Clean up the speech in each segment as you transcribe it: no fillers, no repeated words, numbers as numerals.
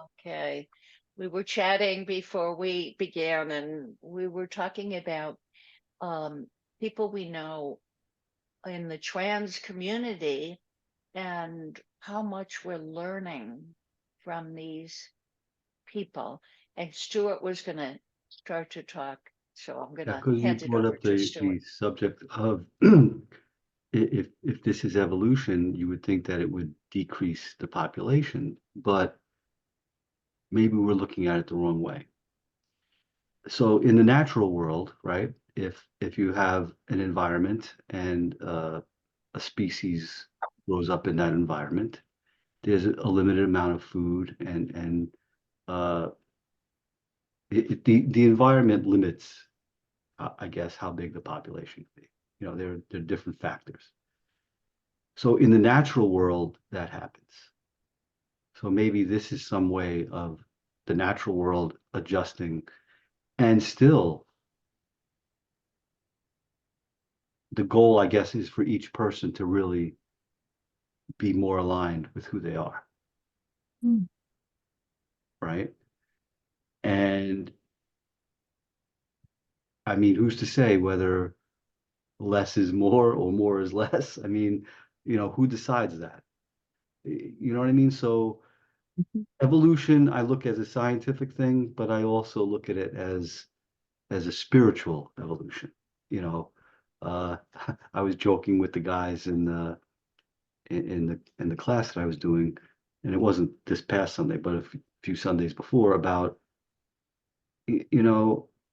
Okay. We were chatting before we began, and we were talking about um, people we know in the trans community and how much we're learning from these people. And Stuart was going to start to talk, so I'm going Yeah, to because you hand it brought over up to the Stuart. subject of if this is evolution, you would think that it would decrease the population, but maybe we're looking at it the wrong way. So in the natural world, right, if you have an environment and a species grows up in that environment, there's a limited amount of food and uh, the environment limits, I guess, how big the population can be. You know, there are different factors. So in the natural world, that happens. So maybe this is some way of the natural world adjusting, and still the goal, I guess, is for each person to really be more aligned with who they are, Mm. right? And I mean, who's to say whether less is more or more is less? I mean, who decides that? You know what I mean? So Mhm. evolution, I look as a scientific thing, but I also look at it as a spiritual evolution. You know, uh, I was joking with the guys in the class that I was doing, and it wasn't this past Sunday, but a few Sundays before about,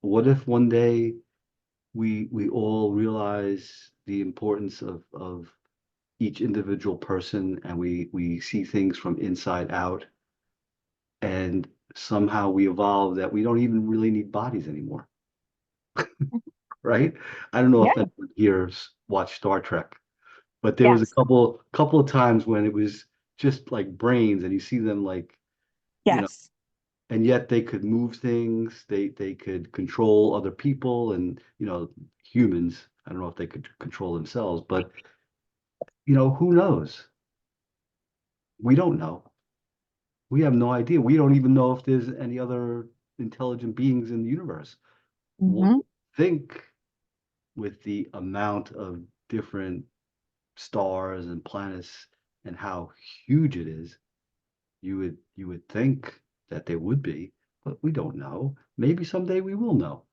what if one day we all realize the importance of each individual person, and we see things from inside out, and somehow we evolve that we don't even really need bodies anymore, right? I don't know Yeah. if anyone here's watched Star Trek, but there was a Yes. couple of times when it was just like brains, and you see them like, you know, Yes. and yet they could move things, they could control other people, and humans. I don't know if they could control themselves, but who knows? We don't know. We have no idea. We don't even know if there's any other intelligent beings in the universe. One Hmm. would think with the amount of different stars and planets and how huge it is, you would think that there would be, but we don't know. Maybe someday we will know.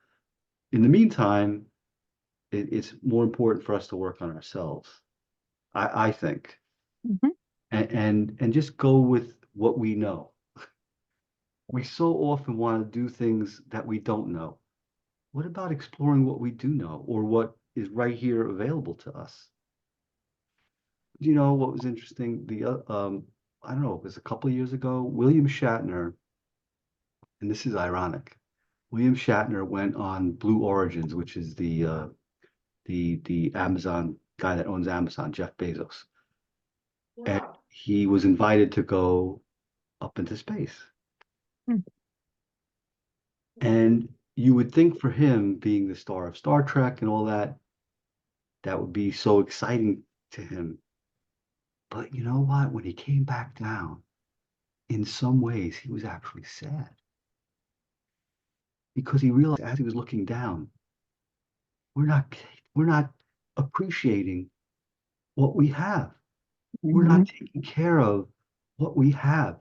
In the meantime, it's more important for us to work on ourselves, I think, Hmm. and just go with what we know. We so often want to do things that we don't know. What about exploring what we do know or what is right here available to us? You know what was interesting? I don't know, it was a couple of years ago, William Shatner, and this is ironic. William Shatner went on Blue Origins, which is the Amazon guy that owns Amazon, Jeff Bezos. And Wow. he was invited to go up into space. And you would think for him, being the star of Star Trek and all that, that would be so exciting to him. But you know what? When he came back down, in some ways, he was actually sad because he realized as he was looking down, we're not we're not appreciating what we have. We're Hmm. not taking care of what we have.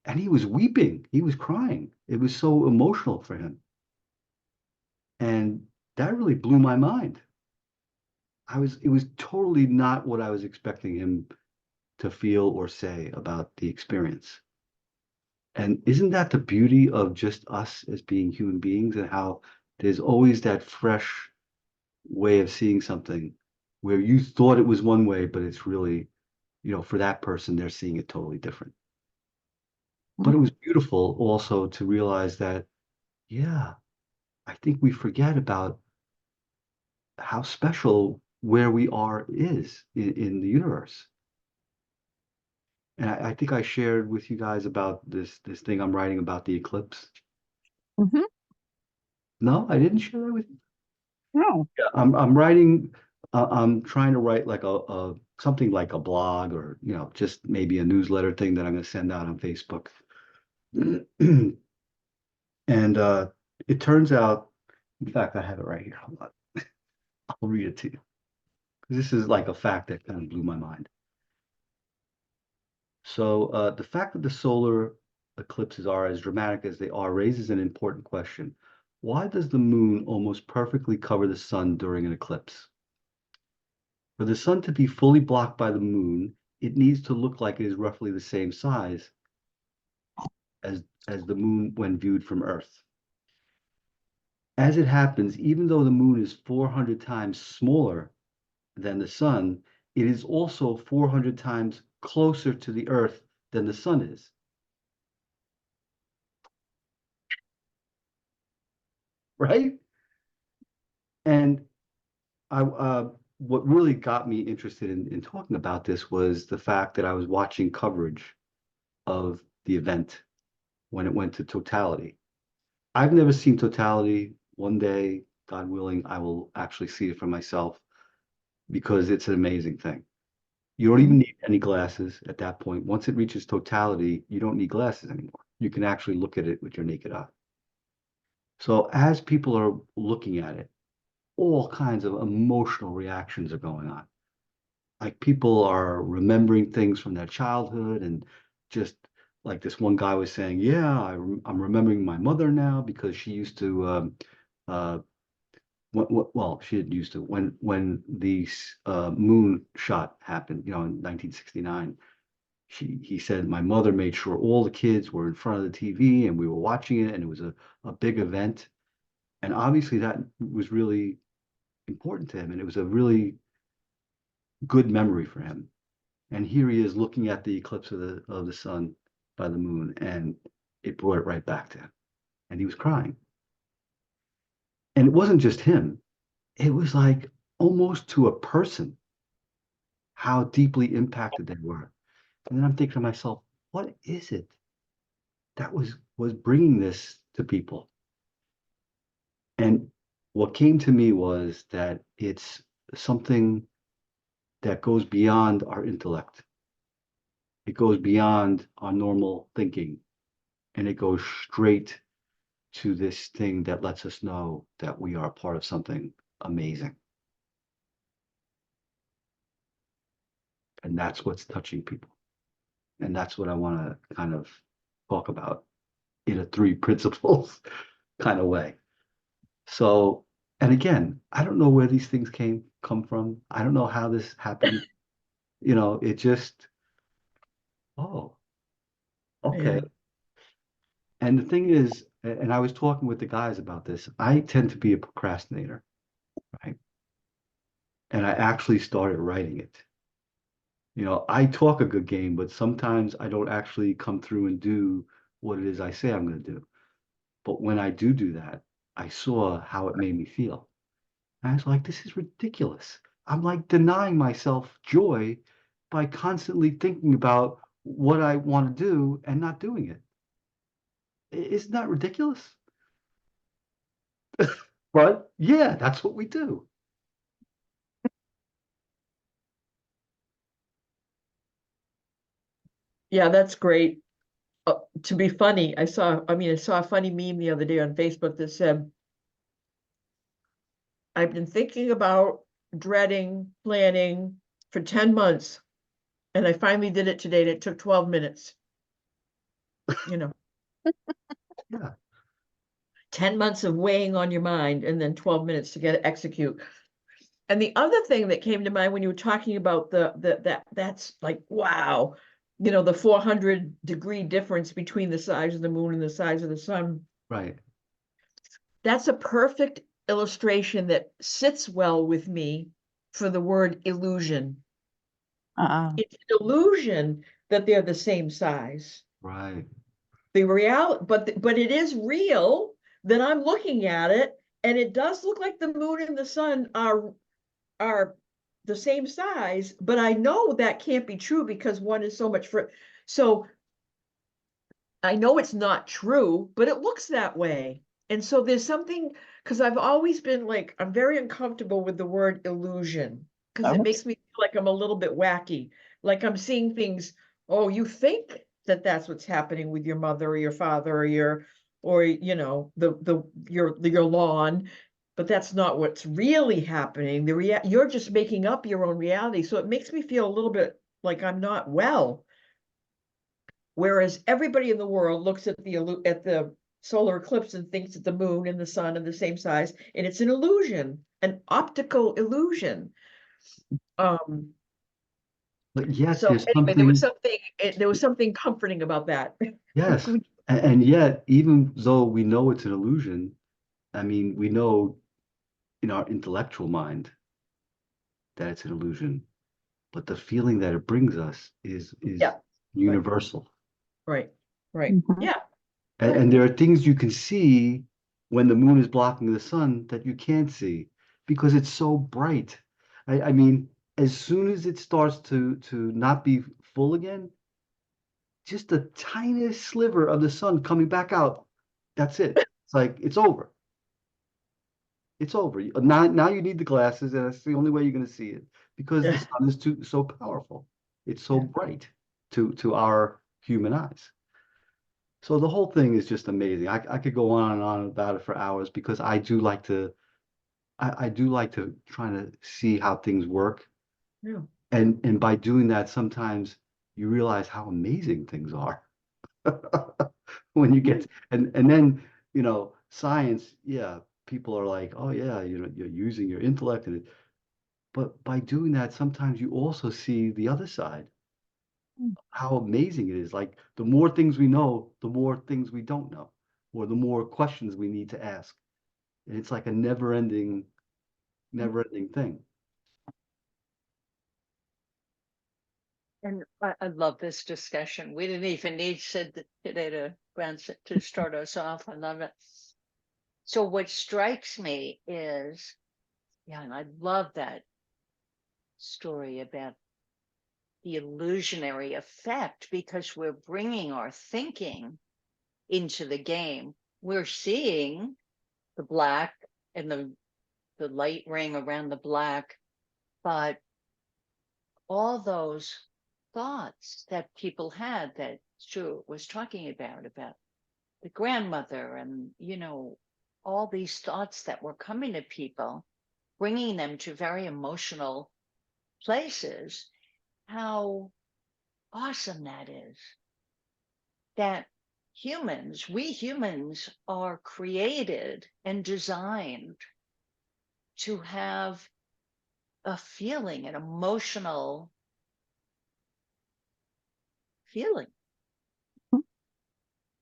And he was weeping. He was crying. It was so emotional for him. And that really blew my mind. It was totally not what I was expecting him to feel or say about the experience. And isn't that the beauty of just us as being human beings, and how there's always that fresh way of seeing something where you thought it was one way, but it's really, for that person, they're seeing it totally different. But it was beautiful also to realize that, yeah, I think we forget about how special where we are is in the universe. And I think I shared with you guys about this thing I'm writing about the eclipse. Hmm. No, I didn't share that with you. No. Yeah, I'm writing. I'm trying to write like something like a blog, or just maybe a newsletter thing that I'm going to send out on Facebook And it turns out, in fact, I have it right here. Hold on. I'll read it to you. This is like a fact that kind of blew my mind. So the fact that the solar eclipses are as dramatic as they are raises an important question. Why does the moon almost perfectly cover the sun during an eclipse? For the sun to be fully blocked by the moon, it needs to look like it is roughly the same size as the moon when viewed from Earth. As it happens, even though the moon is 400 times smaller than the sun, it is also 400 times closer to the Earth than the sun is. Right? And what really got me interested in talking about this was the fact that I was watching coverage of the event when it went to totality. I've never seen totality. One day, God willing, I will actually see it for myself because it's an amazing thing. You don't even need any glasses at that point. Once it reaches totality, you don't need glasses anymore. You can actually look at it with your naked eye. So as people are looking at it, all kinds of emotional reactions are going on. Like people are remembering things from their childhood, and just like this one guy was saying, yeah, I'm remembering my mother now because she used to uh, well, she didn't used to when the moon shot happened, in 1969. He said my mother made sure all the kids were in front of the TV and we were watching it, and it was a big event. And obviously that was really important to him, and it was a really good memory for him. And here he is looking at the eclipse of the sun by the moon, and it brought it right back to him. And he was crying. And it wasn't just him, it was like almost to a person how deeply impacted they were. And then I'm thinking to myself, what is it that was bringing this to people? And what came to me was that it's something that goes beyond our intellect. It goes beyond our normal thinking, and it goes straight to this thing that lets us know that we are a part of something amazing. And that's what's touching people. And that's what I want to kind of talk about in a three principles kind of way. So, and again, I don't know where these things come from. I don't know how this happened. It just, oh, okay. Yeah. And the thing is, and I was talking with the guys about this, I tend to be a procrastinator, right? And I actually started writing it. I talk a good game, but sometimes I don't actually come through and do what it is I say I'm going to do. But when I do that, I saw how it made me feel. And I was like, this is ridiculous. I'm like denying myself joy by constantly thinking about what I want to do and not doing it. Isn't that ridiculous? But yeah, that's what we do. Yeah, that's great. To be funny, I saw a funny meme the other day on Facebook that said, I've been thinking about dreading, planning for 10 months, and I finally did it today, and it took 12 minutes. Yeah. 10 months of weighing on your mind, and then 12 minutes to get it execute. And the other thing that came to mind when you were talking about that's like, wow, the 400-degree difference between the size of the moon and the size of the sun. Right. That's a perfect illustration that sits well with me for the word illusion. It's an illusion that they're the same size. Right. The reality, but it is real that I'm looking at it, and it does look like the moon and the sun are the same size, but I know that can't be true because one is so much so I know it's not true, but it looks that way. And so there's something, because I've always been like, I'm very uncomfortable with the word illusion because it makes me feel like I'm a little bit wacky, like I'm seeing things. Oh, you think that that's what's happening with your mother or your father or your lawn, but that's not what's really happening. You're just making up your own reality. So it makes me feel a little bit like I'm not well. Whereas everybody in the world looks at the solar eclipse and thinks that the moon and the sun are the same size, and it's an illusion, an optical illusion. But yet So there's anyway, something, there was something comforting about that. yes. And yet, even though we know it's an illusion, I mean, we know in our intellectual mind that it's an illusion, but the feeling that it brings us is Yeah, universal. right, right. Mhm. Yeah, And there are things you can see when the moon is blocking the sun that you can't see because it's so bright. I mean, as soon as it starts to not be full again, just the tiniest sliver of the sun coming back out, that's it. It's like it's over. It's over. Now you need the glasses, and that's the only way you're going to see it because the yeah, sun is so powerful. It's so yeah. bright to our human eyes. So the whole thing is just amazing. I could go on and on about it for hours because I do like to try to see how things work. Yeah. And by doing that, sometimes you realize how amazing things are. When you get and then, science, yeah, people are like, oh yeah, you're using your intellect but by doing that, sometimes you also see the other side, how amazing it is. Like the more things we know, the more things we don't know, or the more questions we need to ask. And it's like a never ending thing. And I love this discussion. We didn't even need Sid today to start us off. I love it. So what strikes me is, yeah, and I love that story about the illusionary effect because we're bringing our thinking into the game. We're seeing the black and the light ring around the black, but all those thoughts that people had that Stuart was talking about the grandmother and, all these thoughts that were coming to people, bringing them to very emotional places, how awesome that is. That we humans are created and designed to have a feeling, an emotional feeling.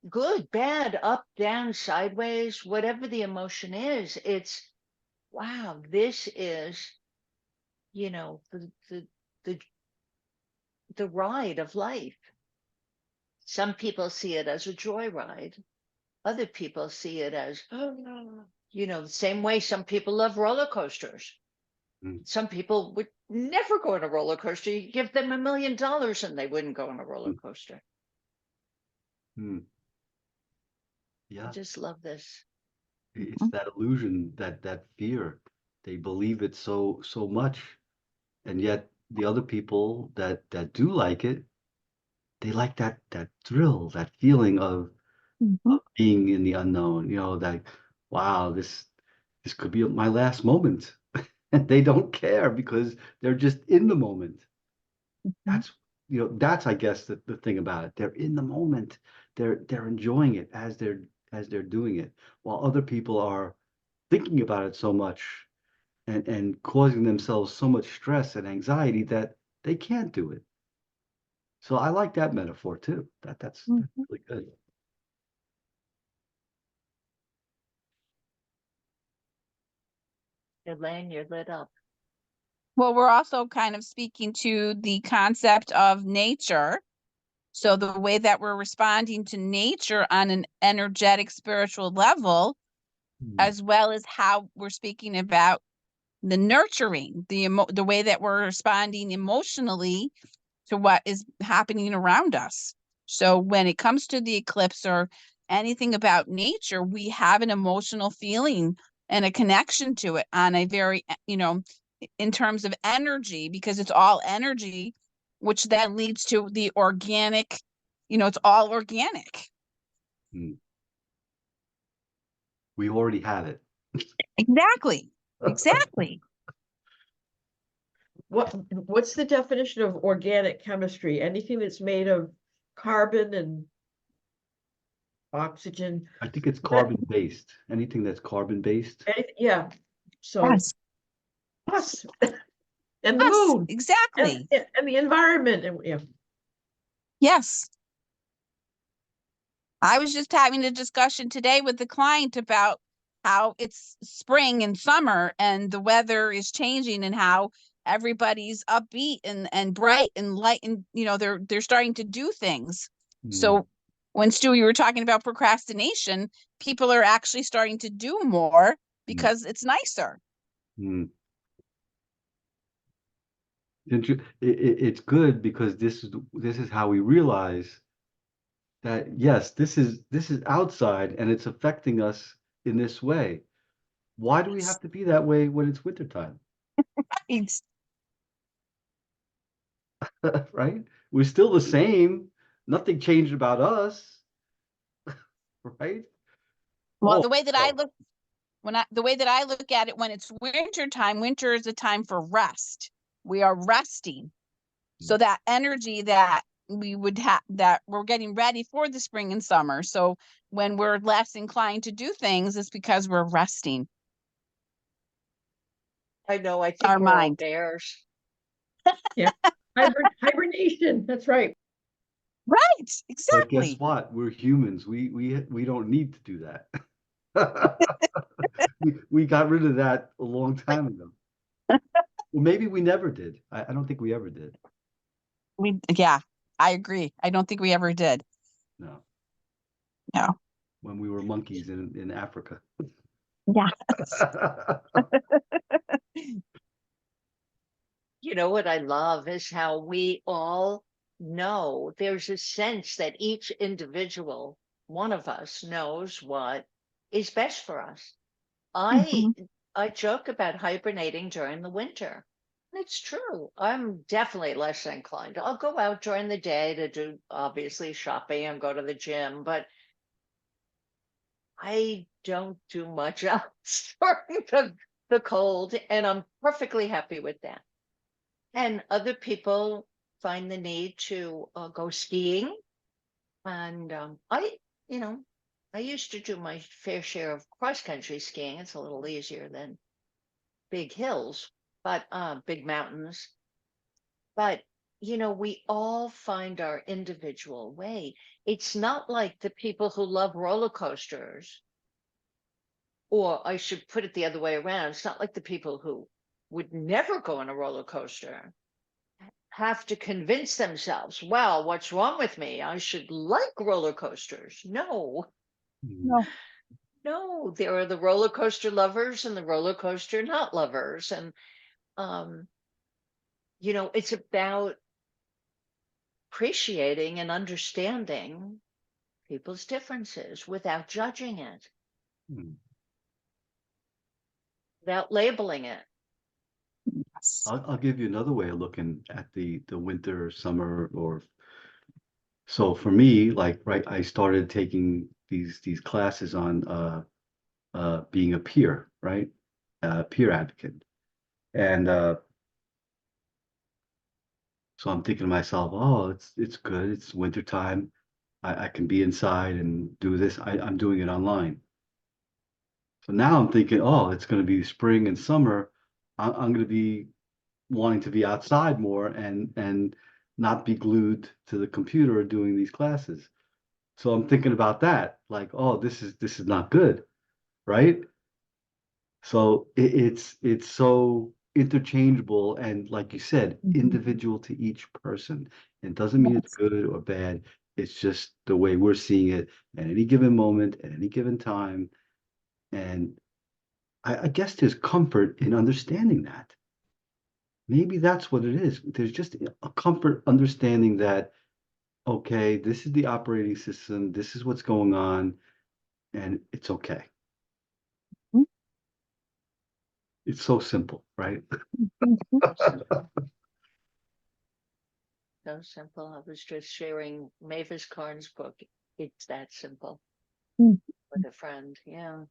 Good, bad, up, down, sideways, whatever the emotion is, it's wow, this is, the the ride of life. Some people see it as a joyride. Other people see it as, the same way some people love roller coasters. Mm, Some people would never go on a roller coaster. You give them $1 million and they wouldn't go on a roller mm, coaster. mm. I Yeah, just love this. it's that illusion, that fear. They believe it so much, and yet the other people that do like it, they like that thrill, that feeling Mhm. of being in the unknown. That wow, this could be my last moment, and they don't care because they're just in the moment. Mhm. That's I guess the thing about it. They're in the moment. They're enjoying it as they're doing it, while other people are thinking about it so much and causing themselves so much stress and anxiety that they can't do it. So I like that metaphor too. That's Mhm. really good. Elaine, you're lit up. Well, we're also kind of speaking to the concept of nature. So the way that we're responding to nature on an energetic spiritual level, Mm, as well as how we're speaking about the nurturing, the way that we're responding emotionally to what is happening around us. So when it comes to the eclipse or anything about nature, we have an emotional feeling and a connection to it on a very, in terms of energy, because it's all energy, which then leads to the organic it's all organic. We already have it. Exactly. Exactly. What's the definition of organic chemistry? Anything that's made of carbon and oxygen? I think it's But- carbon-based. Anything that's carbon-based. Yeah, so Yes. us and the Yes, moon exactly. and the environment and yeah. Yes. I was just having a discussion today with the client about how it's spring and summer and the weather is changing and how everybody's upbeat and bright and light, and they're starting to do things. So when Stu, you were talking about procrastination, people are actually starting to do more because it's nicer. Mm. It's good because this is how we realize that yes, this is outside and it's affecting us in this way. Why do we have to be that way when it's wintertime? It's Right? We're still the same. Nothing changed about us. Right? well, Oh, the way that I look the way that I look at it, when it's winter time, winter is a time for rest. We are resting. So that energy that we would have, that we're getting ready for the spring and summer. So when we're less inclined to do things, it's because we're resting I know, I think our we're all mind. bears. Hibernation, that's right. Right. but guess Exactly. what? We're humans. We don't need to do that. We got rid of that a long time ago. Well, maybe we never did. I don't think we ever did. Yeah, I agree. I don't think we ever did. No. No. When we were monkeys in Africa. Yeah. You know what I love is how we all know there's a sense that each individual, one of us, knows what is best for us. I Mhm. I joke about hibernating during the winter. And it's true. I'm definitely less inclined. I'll go out during the day to do obviously shopping and go to the gym, but I don't do much else during the cold, and I'm perfectly happy with that. And other people find the need to go skiing. And you know, I used to do my fair share of cross country skiing. It's a little easier than big hills, but big mountains. But, we all find our individual way. It's not like the people who love roller coasters, or I should put it the other way around. It's not like the people who would never go on a roller coaster have to convince themselves, well, what's wrong with me? I should like roller coasters. No, No. no, there are the roller coaster lovers and the roller coaster not lovers. And, um, it's about appreciating and understanding people's differences without judging it, Hmm. without labeling it. Yes. I'll give you another way of looking at the winter, summer, or so for me, like right, I started taking these classes on being a peer, right? Peer advocate. And so I'm thinking to myself, oh, it's good. It's winter time. I can be inside and do this. I'm doing it online. So now I'm thinking, oh, it's going to be spring and summer. I'm going to be wanting to be outside more and not be glued to the computer doing these classes. So I'm thinking about that, like, oh, this is not good, right? So it's so interchangeable and like you said, individual to each person. It doesn't mean it's Yes. good or bad. It's just the way we're seeing it at any given moment, at any given time. And I guess there's comfort in understanding that. Maybe that's what it is. There's just a comfort understanding that, okay, this is the operating system, this is what's going on, and it's okay. Mhm. It's so simple, right? Mhm. So simple. I was just sharing Mavis Karn's book. It's That Simple Mm. with a friend. Yeah.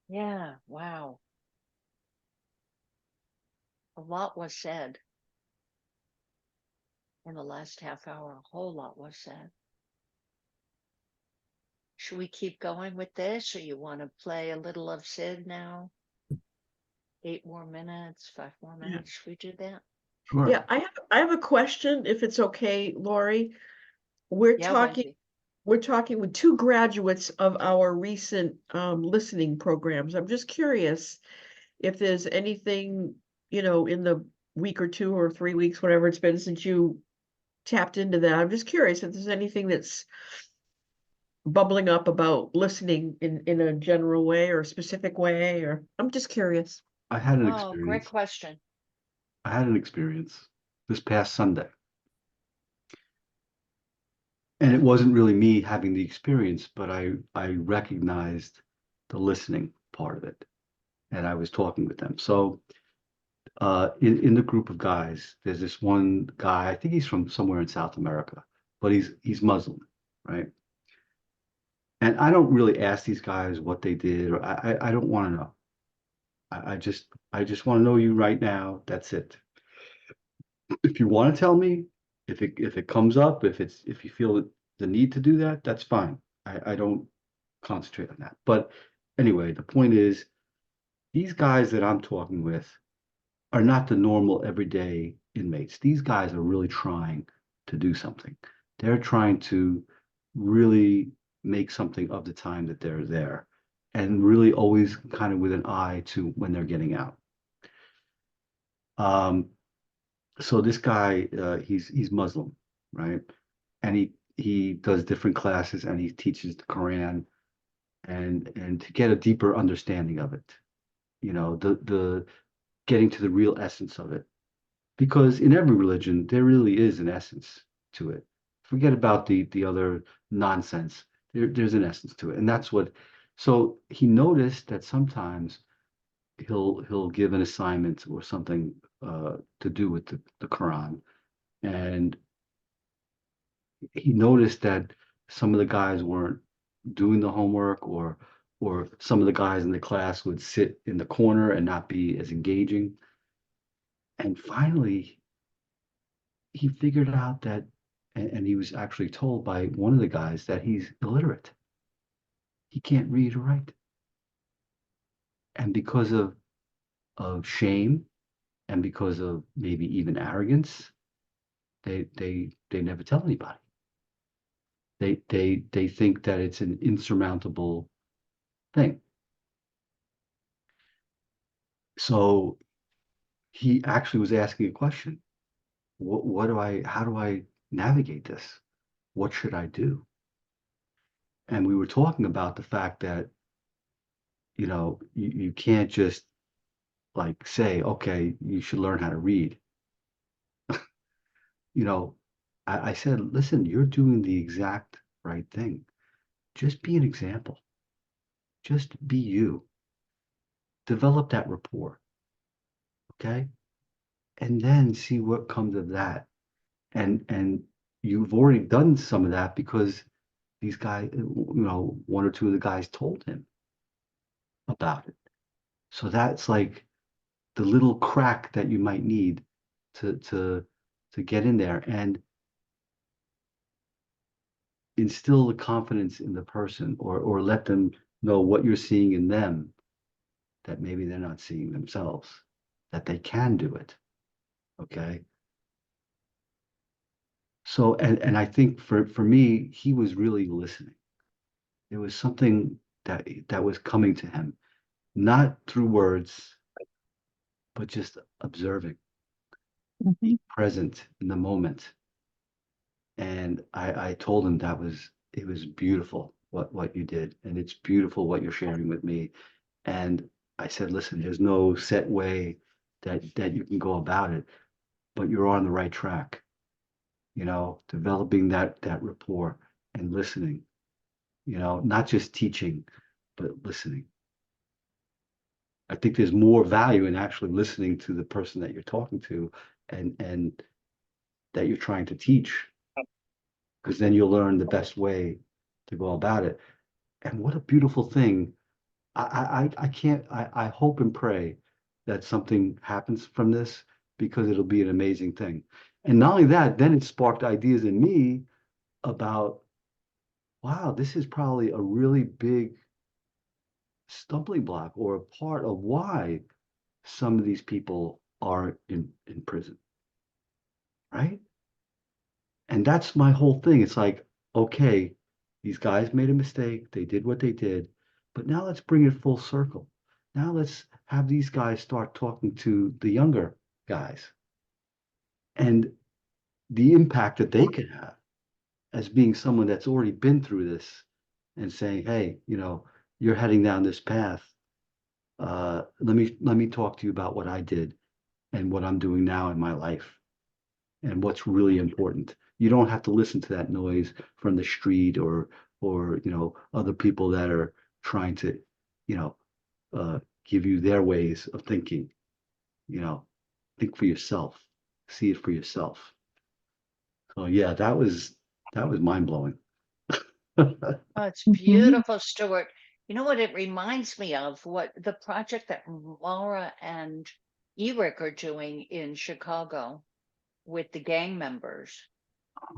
Yeah. Wow. A lot was said in the last half hour. A whole lot was said. Should we keep going with this, or you want to play a little of Sid now? 8 more minutes, 5 more minutes. Should we do that? Sure. Yeah, I have a question, if it's okay, Lori. We're Yeah, talking Wendy. we're talking with two graduates of our recent listening programs. I'm just curious if there's anything, in the week or 2 or 3 weeks, whatever it's been since you tapped into that. I'm just curious if there's anything that's bubbling up about listening in a general way or a specific way, or I'm just curious. I had an Oh, great experience. question. I had an experience this past Sunday. And it wasn't really me having the experience, but I recognized the listening part of it. And I was talking with them. So in the group of guys, there's this one guy, I think he's from somewhere in South America, but he's Muslim, right? And I don't really ask these guys what they did, or I don't want to know. I just want to know you right now. That's it. If you want to tell me, if it comes up, if you feel the need to do that, that's fine. I don't concentrate on that. But anyway, the point is, these guys that I'm talking with are not the normal everyday inmates. These guys are really trying to do something. They're trying to really make something of the time that they're there, and really always kind of with an eye to when they're getting out. Um, so this guy, he's Muslim, right? And he does different classes and he teaches the Quran and to get a deeper understanding of it, the getting to the real essence of it. Because in every religion, there really is an essence to it. Forget about the other nonsense. There's an essence to it. And that's what, so he noticed that sometimes he'll give an assignment or something to do with the Quran. And he noticed that some of the guys weren't doing the homework, or some of the guys in the class would sit in the corner and not be as engaging. And finally, he figured out that, and he was actually told by one of the guys that he's illiterate. He can't read or write. And because of shame and because of maybe even arrogance, they never tell anybody. They think that it's an insurmountable thing. So he actually was asking a question. How do I navigate this? What should I do? And we were talking about the fact that, you can't just like say, okay, you should learn how to read. You know, I said, listen, you're doing the exact right thing. Just be an example. Just be you. Develop that rapport. Okay. And then see what comes of that. And you've already done some of that because these guys, one or two of the guys told him about it. So that's like the little crack that you might need to get in there and instill the confidence in the person, or let them know what you're seeing in them that maybe they're not seeing themselves, that they can do it. Okay. So and I think for me, he was really listening. It was something that was coming to him, not through words, but just observing, Mhm. present in the moment. And I told him it was beautiful what you did, and it's beautiful what you're sharing with me. And I said, listen, there's no set way that you can go about it, but you're on the right track, developing that rapport and listening, not just teaching, but listening. I think there's more value in actually listening to the person that you're talking to and that you're trying to teach, because then you'll learn the best way to go about it. And what a beautiful thing. I can't, I hope and pray that something happens from this, because it'll be an amazing thing. And not only that, then it sparked ideas in me about, wow, this is probably a really big stumbling block or a part of why some of these people are in prison, right? And that's my whole thing. It's like, okay, these guys made a mistake. They did what they did, but now let's bring it full circle. Now let's have these guys start talking to the younger guys and the impact that they can have as being someone that's already been through this and saying, hey, you're heading down this path. Let me talk to you about what I did and what I'm doing now in my life and what's really important. You don't have to listen to that noise from the street or other people that are trying to give you their ways of thinking. Think for yourself, see it for yourself. So yeah, that was mind blowing. Oh, it's beautiful, Stuart. You know what it reminds me of? What the project that Laura and Eric are doing in Chicago with the gang members.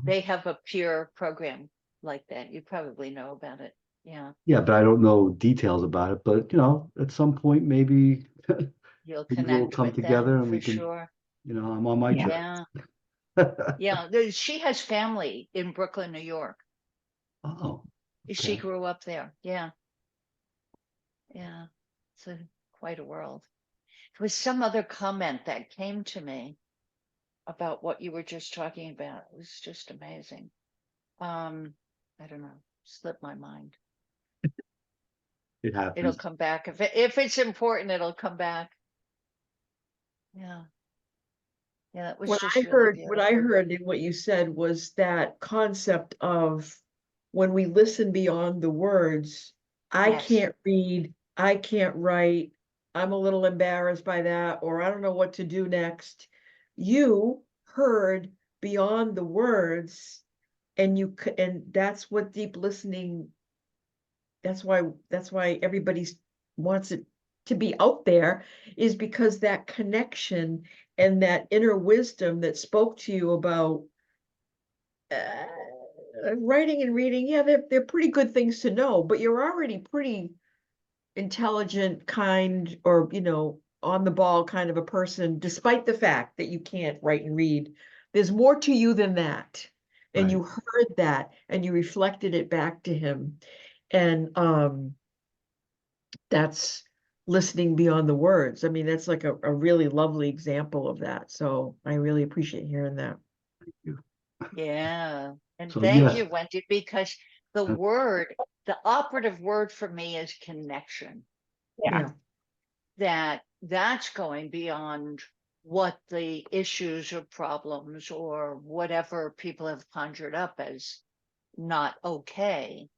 They have a peer program like that. You probably know about it. Yeah, Yeah, but I don't know details about it. But at some point, maybe you'll maybe we'll connect come with together them and for we can, sure. I'm on my journey. Yeah, yeah. She has family in Brooklyn, New York. Oh, She okay. grew up there. Yeah, yeah. It's quite a world. There was some other comment that came to me about what you were just talking about. It was just amazing. I don't know, slipped my mind. It It'll happens. come back. If it's important, it'll come back. Yeah. Yeah, it was What just I really heard, what I beautiful. heard in what you said was that concept of when we listen beyond the words, I Yes. can't read, I can't write, I'm a little embarrassed by that, or I don't know what to do next. You heard beyond the words, and that's what deep listening, that's why everybody wants it to be out there, is because that connection and that inner wisdom that spoke to you about writing and reading. Yeah, they're pretty good things to know, but you're already pretty intelligent, kind, or on the ball kind of a person, despite the fact that you can't write and read. There's more to you than that. And Right. you heard that and you reflected it back to him. And that's listening beyond the words. I mean, that's like a really lovely example of that. So I really appreciate hearing that. Yeah. And So thank yeah, you, Wendy, because the operative word for me is connection. Yeah. Yeah. That's going beyond what the issues or problems or whatever people have conjured up as not okay.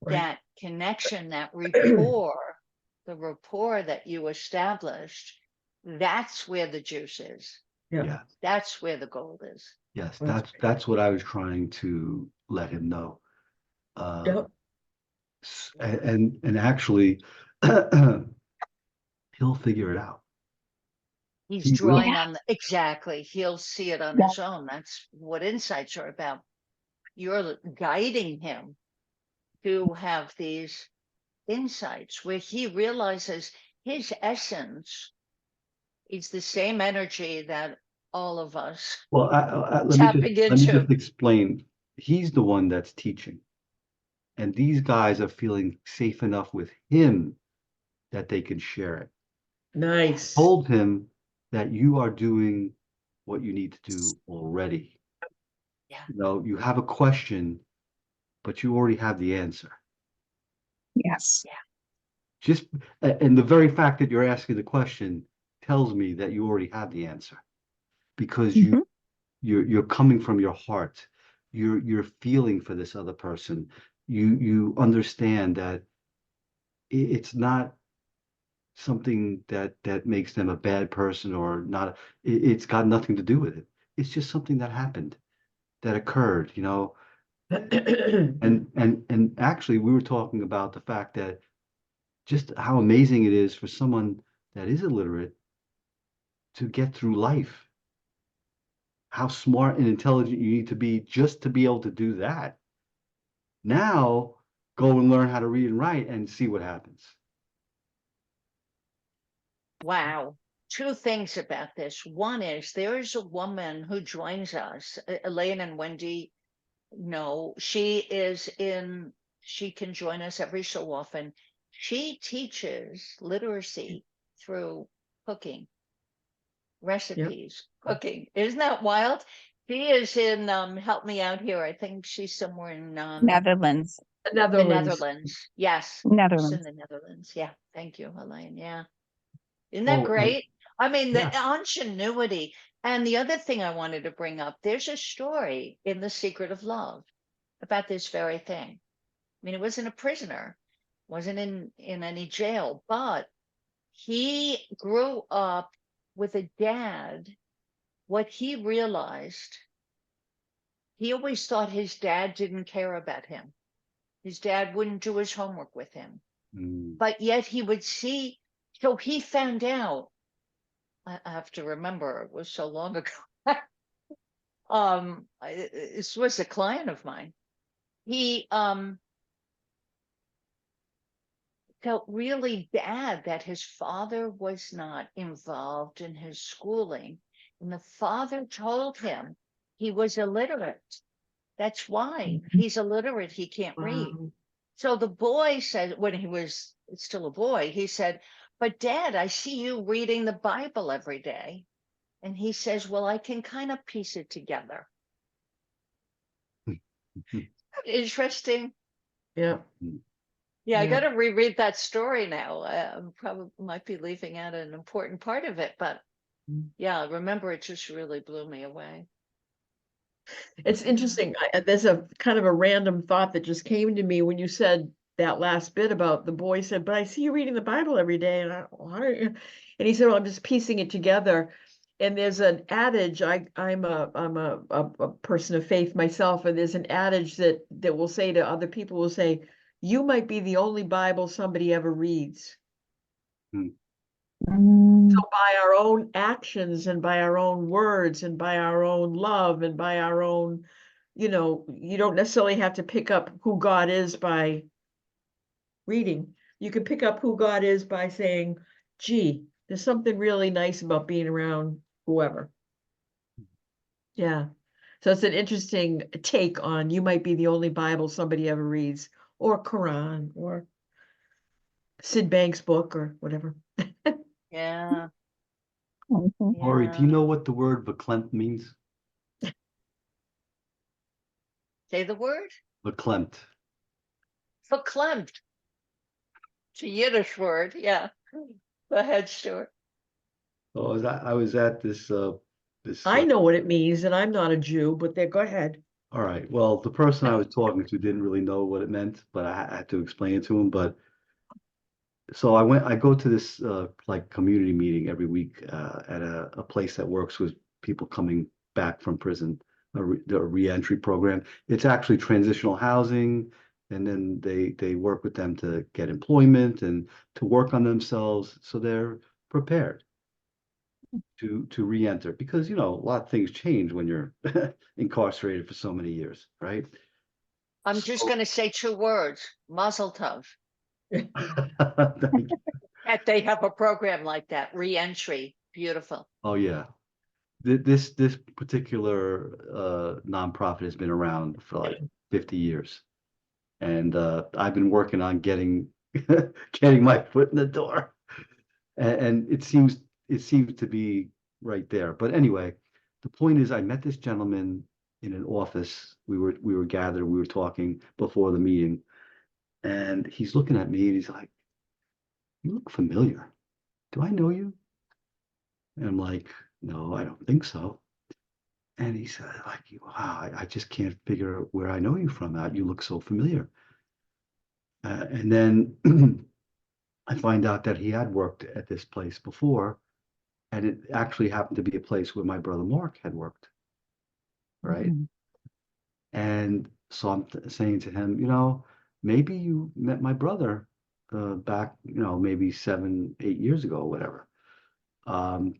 Right. That connection, that rapport, the rapport that you established, that's where the juice is. Yeah. yeah, That's where the gold is. yes, That's that's what I was trying to let him know. Yep. And actually, he'll figure it out. He's He will. drawing on exactly. He'll see it on Yeah. his own. That's what insights are about. You're guiding him to have these insights where he realizes his essence is the same energy that all of us Well, tapping let me into. just explain. He's the one that's teaching, and these guys are feeling safe enough with him that they can share it. Nice. Told him that you are doing what you need to do already. Yeah. You have a question, but you already have the answer. Yes. Just and the very fact that you're asking the question tells me that you already have the answer, because Mhm. you're coming from your heart. You're feeling for this other person. You understand that it's not something that makes them a bad person or not. It's got nothing to do with it. It's just something that happened, that occurred, you know. And actually we were talking about the fact that just how amazing it is for someone that is illiterate to get through life. How smart and intelligent you need to be just to be able to do that. Now go and learn how to read and write and see what happens. Wow. Two things about this. One is there is a woman who joins us, Elaine and Wendy. No, she can join us every so often. She teaches literacy through cooking, recipes, cooking. Isn't that wild? She is in, help me out here. I think she's somewhere in Netherlands. the Netherlands. Netherlands. Yes. She's in Netherlands. the Netherlands. Yeah. Thank you, Elaine. Yeah. Isn't that Oh, great? I mean, the yeah. ingenuity. And the other thing I wanted to bring up, there's a story in The Secret of Love about this very thing. I mean, it wasn't a prisoner, wasn't in any jail, but he grew up with a dad. What he realized, he always thought his dad didn't care about him. His dad wouldn't do his homework with him, Mm. but yet he would see. So he found out. I have to remember it was so long ago. This was a client of mine. He felt really bad that his father was not involved in his schooling. And the father told him he was illiterate. That's why he's illiterate. He can't read. Wow. So the boy said, when he was still a boy, he said, "But Dad, I see you reading the Bible every day." And he says, "Well, I can kind of piece it together." Interesting. Yeah. Yeah, I Yeah. got to reread that story now. I probably might be leaving out an important part of it, but yeah, remember it just really blew me away. It's Yeah. interesting. There's a kind of a random thought that just came to me when you said that last bit about the boy said, "But I see you reading the Bible every day." And why don't you? And he said, "Well, I'm just piecing it together." And there's an adage. I'm a person of faith myself, and there's an adage that will say to other people will say, "You might be the only Bible somebody ever reads." Mm. So by our own actions and by our own words and by our own love and by our own, you don't necessarily have to pick up who God is by reading. You can pick up who God is by saying, "Gee, there's something really nice about being around whoever." Yeah. So it's an interesting take on you might be the only Bible somebody ever reads, or Quran, or Sid Banks' book, or whatever. Yeah. Mhm. Ori, do Yeah. you know what the word verklempt means? Say the word. Verklempt. Verklempt. It's a Yiddish word. Yeah. Go ahead, Stuart. Oh, I was at this I know what it means, and I'm not a Jew, but there, go ahead. all right. Well, the person I was talking to didn't really know what it meant, but I had to explain it to him. But so I go to this like community meeting every week at a place that works with people coming back from prison, the reentry program. It's actually transitional housing, and then they work with them to get employment and to work on themselves so they're prepared to reenter, because a lot of things change when you're incarcerated for so many years, right? I'm just So going to say two words: Mazel tov. thank you. That they have a program like that, reentry. Beautiful. Oh yeah. This particular nonprofit has been around for like 50 years, and I've been working on getting getting my foot in the door, and it seems to be right there. But anyway, the point is, I met this gentleman in an office. We were gathered. We were talking before the meeting, and he's looking at me, and he's like, "You look familiar. Do I know you?" And I'm like, "No, I don't think so." And he said, like, wow, I just can't figure out where I know you from. You look so familiar. And then I find out that he had worked at this place before, and it actually happened to be a place where my brother Mark had worked, right? Mhm. And so I'm saying to him, you know, maybe you met my brother back, you know, maybe 7, 8 years ago, or whatever. Um,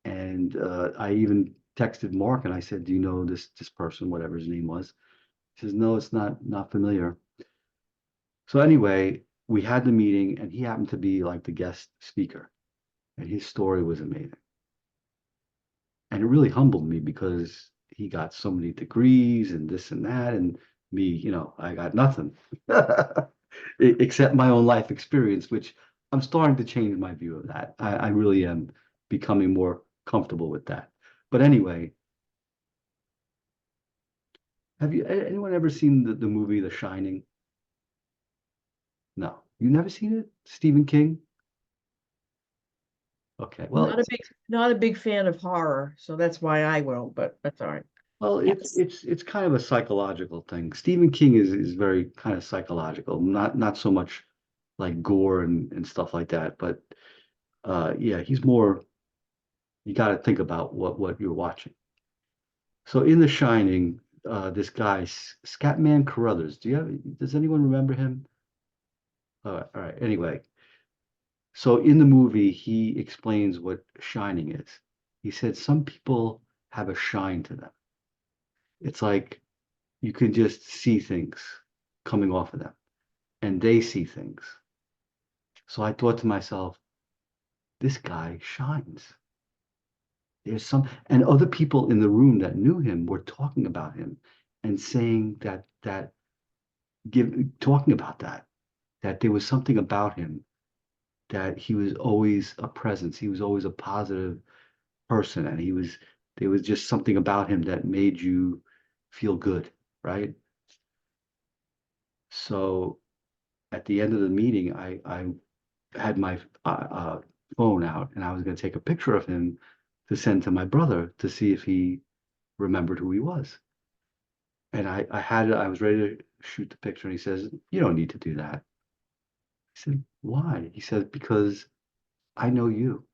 and I even texted Mark and I said, do you know this person, whatever his name was? He says, no, it's not familiar. So anyway, we had the meeting and he happened to be like the guest speaker, and his story was amazing. And it really humbled me because he got so many degrees and this and that, and me, you know, I got nothing except my own life experience, which I'm starting to change my view of that. I really am becoming more comfortable with that. But anyway, have you anyone ever seen the movie The Shining? No, you never seen it? Stephen King? Okay, well, Not a big fan of horror, so that's why I will, but that's all right. well, Yes. it's kind of a psychological thing. Stephen King is very kind of psychological, not so much like gore and stuff like that, but yeah, he's more, you got to think about what you're watching. So in The Shining, this guy Scatman Carruthers, does anyone remember him? All right. Anyway, so in the movie, he explains what shining is. He said some people have a shine to them. It's like you can just see things coming off of them, and they see things. So I thought to myself, this guy shines. There's some, and other people in the room that knew him were talking about him and saying talking about that there was something about him, that he was always a presence. He was always a positive person, and there was just something about him that made you feel good, right? So at the end of the meeting, I had my phone out and I was going to take a picture of him to send to my brother to see if he remembered who he was. And I was ready to shoot the picture, and he says, you don't need to do that. I said, why? He said, because I know you.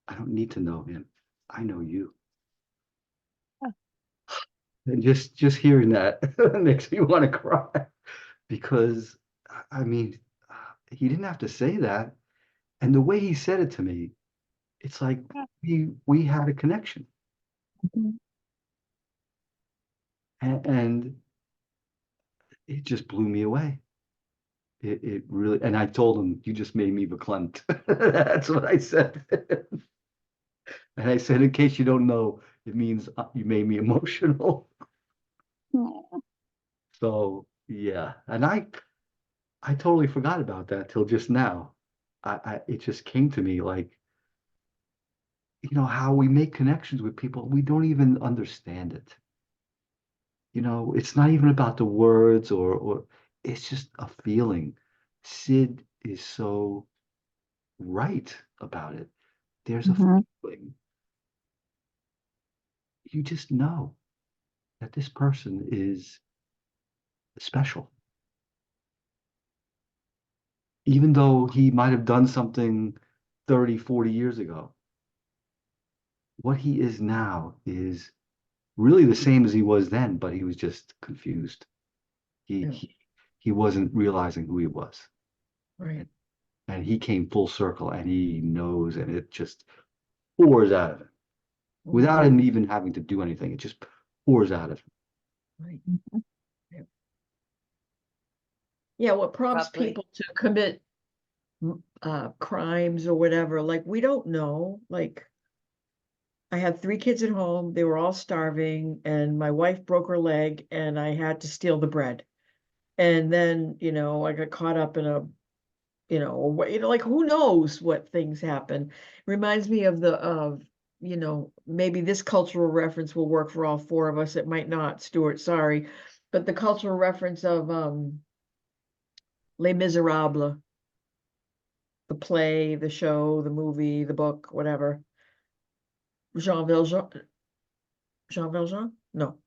I don't need to know him. I know you. Huh. And just hearing that makes me want to cry, because I mean, he didn't have to say that. And the way he said it to me, it's like Yeah. we had a connection. Mhm. And it just blew me away. It really, and I told him, you just made me verklempt. That's what I said. And I said, in case you don't know, it means you made me emotional. Aw. So yeah, and I totally forgot about that till just now. It just came to me like, you know, how we make connections with people, we don't even understand it. You know, it's not even about the words, or it's just a feeling. Sid is so right about it. There's a Mhm. feeling. You just know that this person is special. Even though he might have done something 30, 40 years ago, what he is now is really the same as he was then, but he was just confused. He Yeah. he, he wasn't realizing who he was. Right. And he came full circle, and he knows, and it just pours out of him without him even having to do anything. It just pours out of him. Right. Mhm. Yeah, what prompts Probably. people to commit crimes or whatever, like we don't know. Like I had 3 kids at home, they were all starving, and my wife broke her leg, and I had to steal the bread. And then, I got caught up in like who knows what things happen. Reminds me of maybe this cultural reference will work for all 4 of us. It might not, Stuart, sorry. But the cultural reference of Les Miserables, the play, the show, the movie, the book, whatever. Jean Valjean. Jean Valjean? No.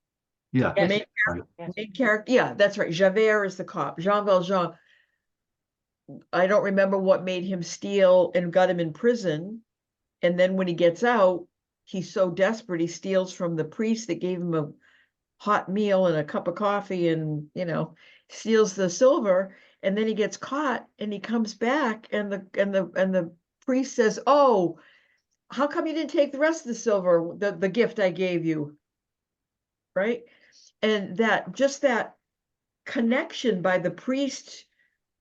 Yeah, The Yes. main, right. Yes. main character. Yeah, that's right. Javert is the cop. Jean Valjean. I don't remember what made him steal and got him in prison. And then when he gets out, he's so desperate, he steals from the priest that gave him a hot meal and a cup of coffee and, steals the silver. And then he gets caught and he comes back and the priest says, "Oh, how come you didn't take the rest of the silver, the gift I gave you?" Right? And that connection by the priest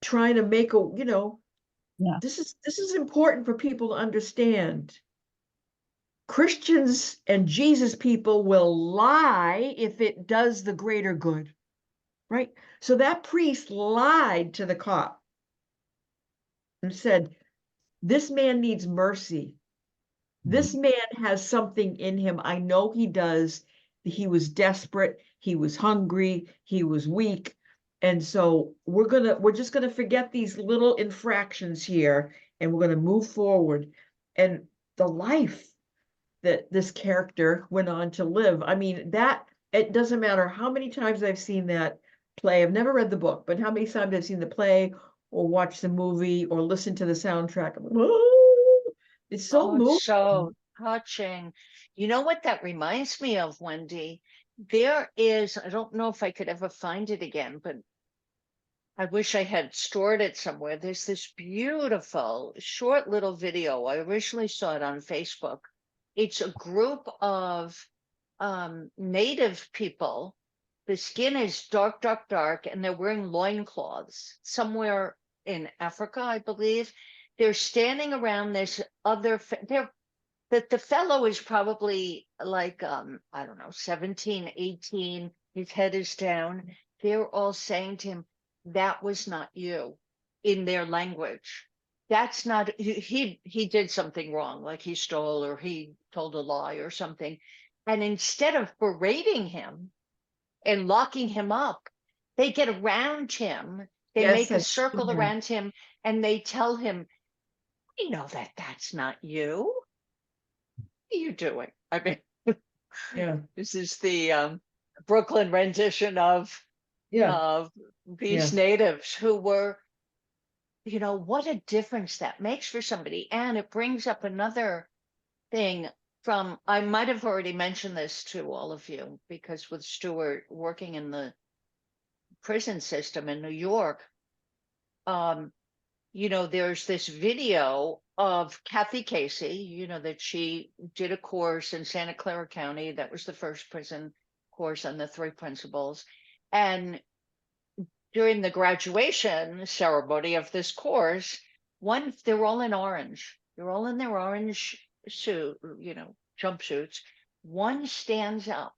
trying to make Yeah. this is important for people to understand. Christians and Jesus people will lie if it does the greater good, right? So that priest lied to the cop and said, "This man needs mercy. This man has something in him. I know he does. He was desperate. He was hungry. He was weak. And so we're just gonna forget these little infractions here, and we're gonna move forward." And the life that this character went on to live. I mean, that it doesn't matter how many times I've seen that play. I've never read the book, but how many times I've seen the play or watched the movie or listened to the soundtrack. Whoa, it's so Oh, it's moving. so touching. You know what that reminds me of, Wendy? There is, I don't know if I could ever find it again, but I wish I had stored it somewhere. There's this beautiful short little video. I originally saw it on Facebook. It's a group of native people. The skin is dark, dark, dark, and they're wearing loincloths somewhere in Africa, I believe. They're standing around this they're the fellow is probably like I don't know, 17, 18. His head is down. They're all saying to him, "That was not you," in their language. That's not he did something wrong, like he stole or he told a lie or something. And instead of berating him and locking him up, they get around him, they Yes, make a I've seen circle that. around him, and they tell him, "We know that that's not you. What are you doing?" I mean, Yeah, this is the Brooklyn rendition yeah, of these yeah. natives who were, what a difference that makes for somebody. And it brings up another thing I might have already mentioned this to all of you because with Stuart working in the prison system in New York, um, there's this video of Kathy Casey, that she did a course in Santa Clara County. That was the first prison course on the three principles. And during the graduation ceremony of this course, they're all in orange. They're all in their orange suit, jumpsuits. One stands up.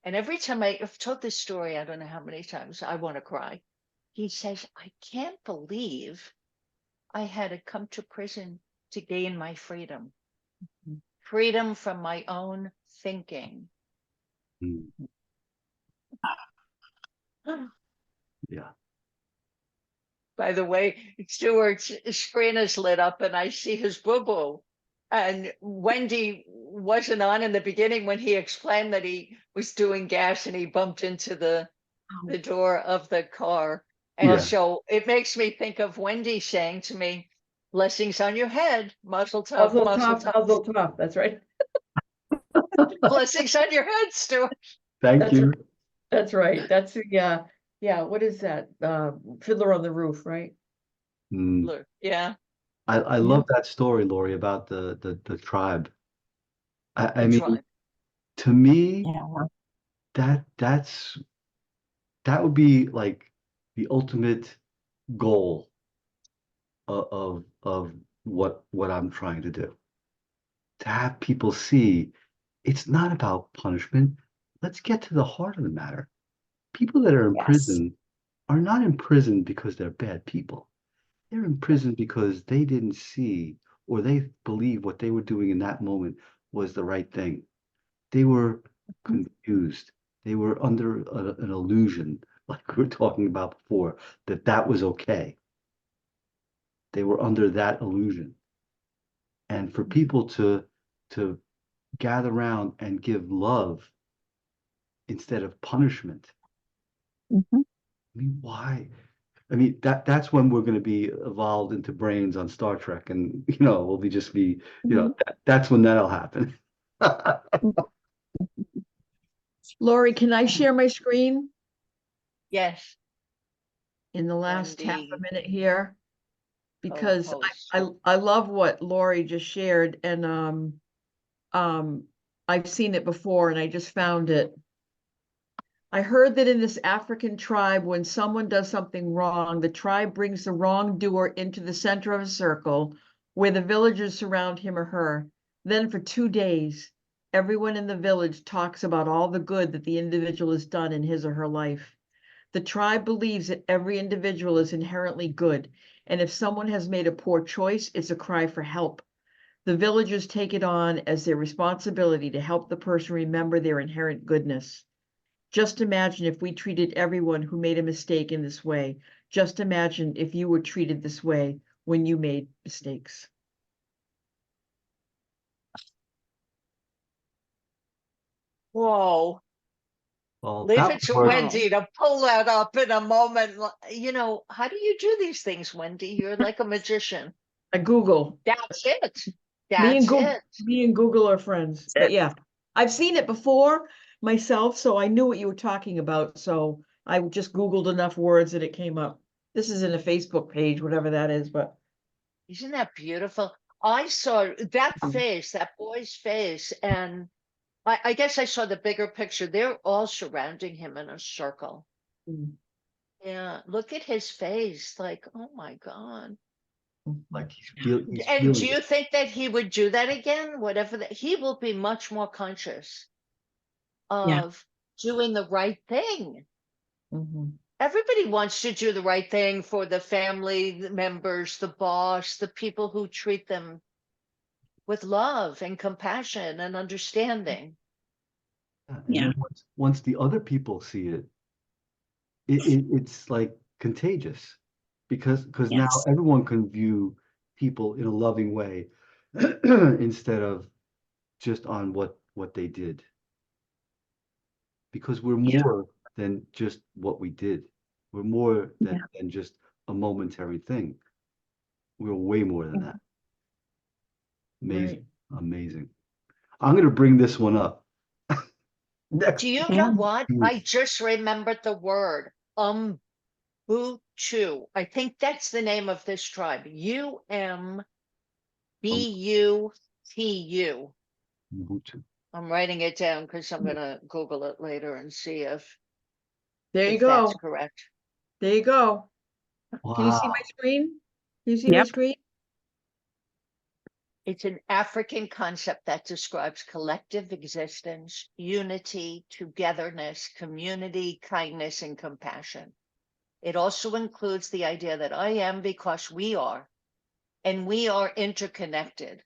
And every time I've told this story, I don't know how many times, I want to cry. He says, "I can't believe I had to come to prison to gain my freedom, freedom from my own thinking." Mm. Yeah. By the way, Stuart's screen is lit up and I see his boo-boo. And Wendy wasn't on in the beginning when he explained that he was doing gas and he bumped into the door of the car. And Yeah. so it makes me think of Wendy saying to me, "Blessings on your head, muzzle tough, Muzzle muzzle top, tough, muzzle top. That's right. blessings on your head, Stuart." Thank That's you. That's right. That's yeah. What is that? Fiddler on the Roof, right? Mm. Look, yeah, I Yeah. love that story, Lori, about the tribe. I the mean, tribe. to me, Yeah. that would be like the ultimate goal of what I'm trying to do. To have people see it's not about punishment. Let's get to the heart of the matter. People that are in Yes. prison are not in prison because they're bad people. They're in prison because they didn't see or they believe what they were doing in that moment was the right thing. They were Mhm. confused. They were under an illusion, like we were talking about before, that that was okay. They were under that illusion. And for people to gather around and give love instead of punishment. Mhm. I mean, why? I mean, that's when we're going to be evolved into brains on Star Trek, and we'll be, that's when that'll happen. Lori, can I share my screen Yes, in the last half a Wendy. minute here? Because Co-host. I love what Lori just shared, and I've seen it before and I just found it. I heard that in this African tribe, when someone does something wrong, the tribe brings the wrongdoer into the center of a circle where the villagers surround him or her. Then for 2 days, everyone in the village talks about all the good that the individual has done in his or her life. The tribe believes that every individual is inherently good, and if someone has made a poor choice, it's a cry for help. The villagers take it on as their responsibility to help the person remember their inherent goodness. Just imagine if we treated everyone who made a mistake in this way. Just imagine if you were treated this way when you made mistakes. Whoa. Well, Leave that it to was Wendy to pull that up in a moment. How do you do these things, Wendy? You're like a magician. I Google. That's it. Me and That's Google, it. me and Google are friends. But yeah, I've seen it before myself, so I knew what you were talking about. So I just Googled enough words and it came up. This is in a Facebook page, whatever that is, but Isn't that beautiful? I saw that face, that boy's face, and I guess I saw the bigger picture. They're all surrounding him in a circle. mm, Yeah, look at his face. Like, oh my God. like he's And do feeling you it. think that he would do that again? Whatever that, he will be much more conscious Yeah. of doing the right thing. mhm. Everybody wants to do the right thing for the family members, the boss, the people who treat them with love and compassion and understanding. Yeah, and Yeah. then once the other people see it, it's like contagious because now Yes. everyone can view people in a loving way instead of just on what they did, because we're Yeah. more than just what we did. We're more Yeah. than just a momentary thing. We're way more than that. Amazing. Right. Amazing. I'm going to bring this one up Do next. you know Yeah. what? I just remembered the word Umbutu. I think that's the name of this tribe. Um, Umbutu. Ubuntu. I'm writing it down because I'm gonna Google it later and see There you if that's go. correct. There you go. Can you see my Wow. screen? Can you see my Yep. screen? It's an African concept that describes collective existence, unity, togetherness, community, kindness, and compassion. It also includes the idea that I am because we are, and we are interconnected.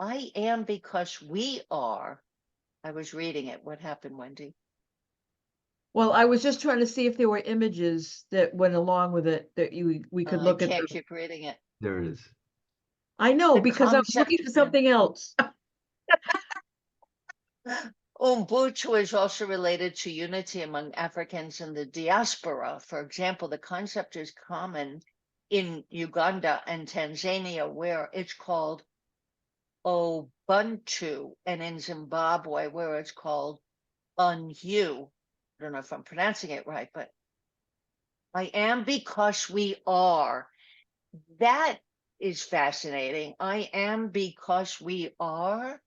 I am because we are. I was reading it. What happened, Wendy? Well, I was just trying to see if there were images that went along with it that we could I look at can't them. keep reading it. There it is. I know The because I was looking concept, for yeah. something else. Ubuntu is also related to unity among Africans in the diaspora. For example, the concept is common in Uganda and Tanzania, where it's called Ubuntu, and in Zimbabwe, where it's called Unyu. I don't know if I'm pronouncing it right, but I am because we are. That is fascinating. I am because we are.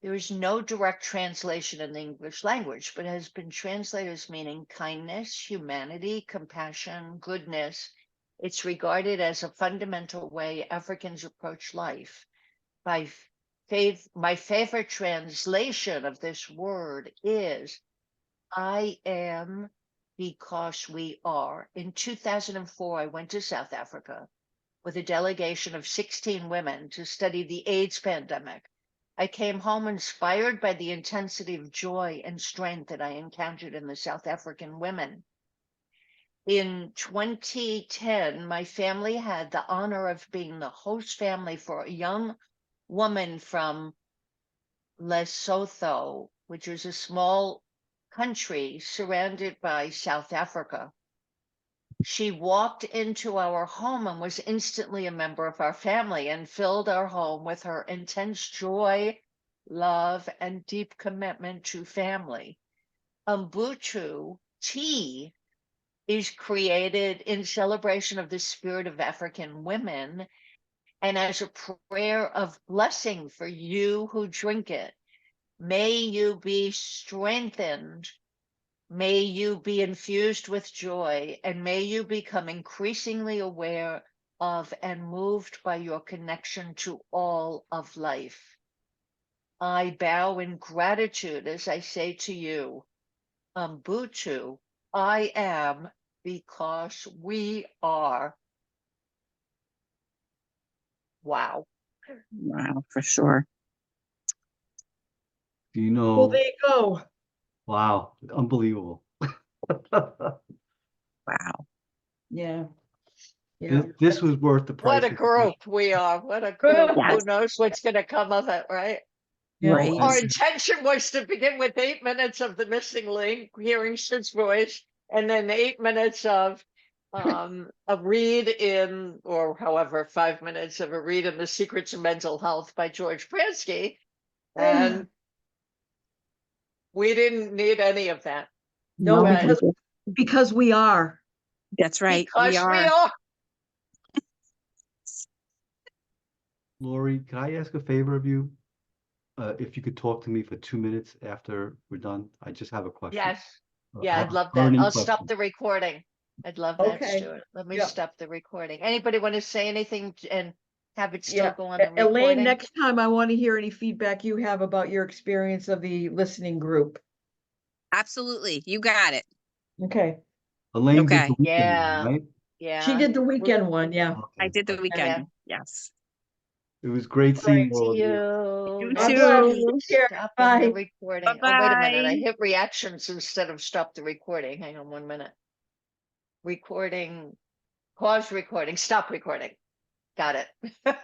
There is no direct translation in the English language, but has been translated as meaning kindness, humanity, compassion, goodness. It's regarded as a fundamental way Africans approach life. My favorite translation of this word is I am because we are. In 2004, I went to South Africa with a delegation of 16 women to study the AIDS pandemic. I came home inspired by the intensity of joy and strength that I encountered in the South African women. In 2010, my family had the honor of being the host family for a young woman from Lesotho, which is a small country surrounded by South Africa. She walked into our home and was instantly a member of our family and filled our home with her intense joy, love, and deep commitment to family. Ubuntu tea is created in celebration of the spirit of African women and as a prayer of blessing for you who drink it. May you be strengthened. May you be infused with joy, and may you become increasingly aware of and moved by your connection to all of life. I bow in gratitude as I say to you, Ubuntu, I am because we are. Wow. Wow, for sure. You Well, know, there you go. wow, unbelievable. Wow. Yeah. Yeah. This was worth the price. What a of admission. group we are. What a group. Who Yes. knows what's going to come of it, right? Yeah. Right. Our intention was to begin with 8 minutes of the missing link, hearing Sid's voice, and then 8 minutes of a read in, or however, 5 minutes of a read in The Secrets of Mental Health by George Pransky. And we didn't need any of that. No, Right. because we are. That's right. Because we are. Lori, can I ask a favor of you? If you could talk to me for 2 minutes after we're done, I just have a question. Yes. I Yeah, have I'd a love that. burning I'll stop question. the recording. I'd love that, Okay. Stuart. Let me Yeah. stop the recording. Anybody want to say anything and have it still Yeah. go on the Elaine, recording? next time I want to hear any feedback you have about your experience of the listening group. Absolutely. You got it. Okay. Elaine did the Okay. weekend, Yeah. right? Yeah. She did the weekend one, yeah. I Okay. did the But weekend. Yes. it was great All seeing right, all to of you. you. You God Let bless. me too. Take care. stop the Bye. recording. Oh, wait a minute. I Bye-bye. hit reactions instead of stop the recording. Hang on 1 minute. Recording, pause recording, stop recording. Got it.